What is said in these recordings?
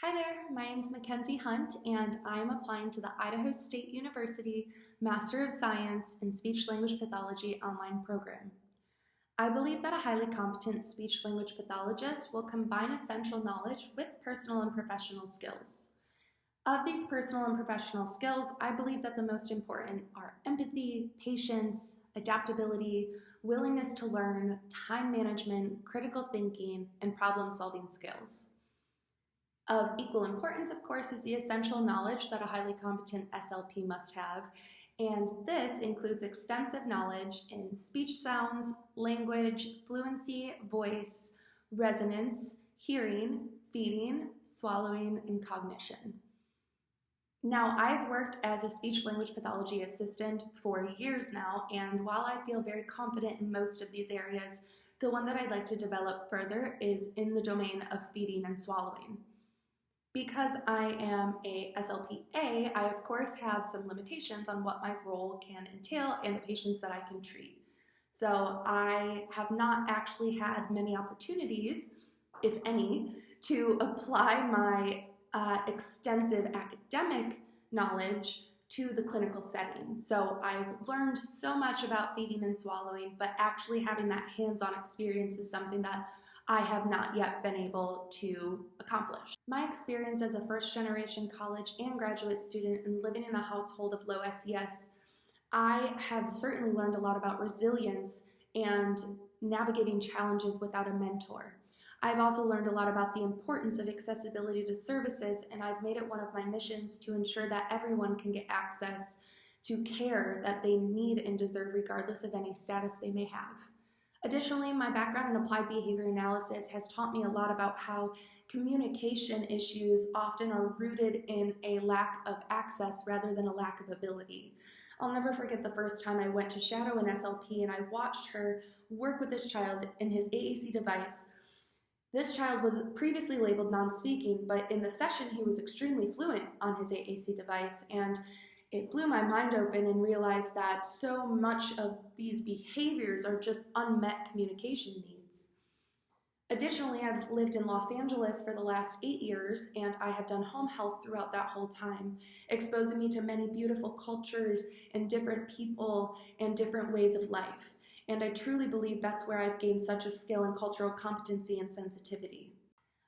Hi there, my name is Mackenzie Hunt, and I am applying to the Idaho State University Master of Science in Speech Language Pathology online program. I believe that a highly competent speech language pathologist will combine essential knowledge with personal and professional skills. Of these personal and professional skills, I believe that the most important are empathy, patience, adaptability, willingness to learn, time management, critical thinking, and problem-solving skills. Of equal importance, of course, is the essential knowledge that a highly competent SLP must have, and this includes extensive knowledge in speech sounds, language, fluency, voice, resonance, hearing, feeding, swallowing, and cognition. Now, I've worked as a speech-language pathology assistant for years now, and while I feel very confident in most of these areas, the one that I'd like to develop further is in the domain of feeding and swallowing. Because I am a SLPA, I of course have some limitations on what my role can entail and the patients that I can treat. So I have not actually had many opportunities, if any, to apply my extensive academic knowledge to the clinical setting. So I've learned so much about feeding and swallowing, but actually having that hands-on experience is something that I have not yet been able to accomplish. My experience as a first-generation college and graduate student and living in a household of low SES, I have certainly learned a lot about resilience and navigating challenges without a mentor. I've also learned a lot about the importance of accessibility to services, and I've made it one of my missions to ensure that everyone can get access to care that they need and deserve regardless of any status they may have. Additionally, my background in applied behavior analysis has taught me a lot about how communication issues often are rooted in a lack of access rather than a lack of ability. I'll never forget the first time I went to shadow an SLP and I watched her work with this child in his AAC device. This child was previously labeled non-speaking, but in the session he was extremely fluent on his AAC device, and it blew my mind open and realized that so much of these behaviors are just unmet communication needs. Additionally, I've lived in Los Angeles for the last 8 years, and I have done home health throughout that whole time, exposing me to many beautiful cultures and different people and different ways of life. And I truly believe that's where I've gained such a skill in cultural competency and sensitivity.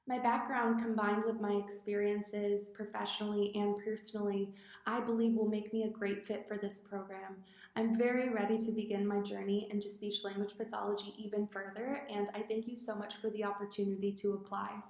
My background combined with my experiences professionally and personally, I believe will make me a great fit for this program. I'm very ready to begin my journey into speech language pathology even further, and I thank you so much for the opportunity to apply.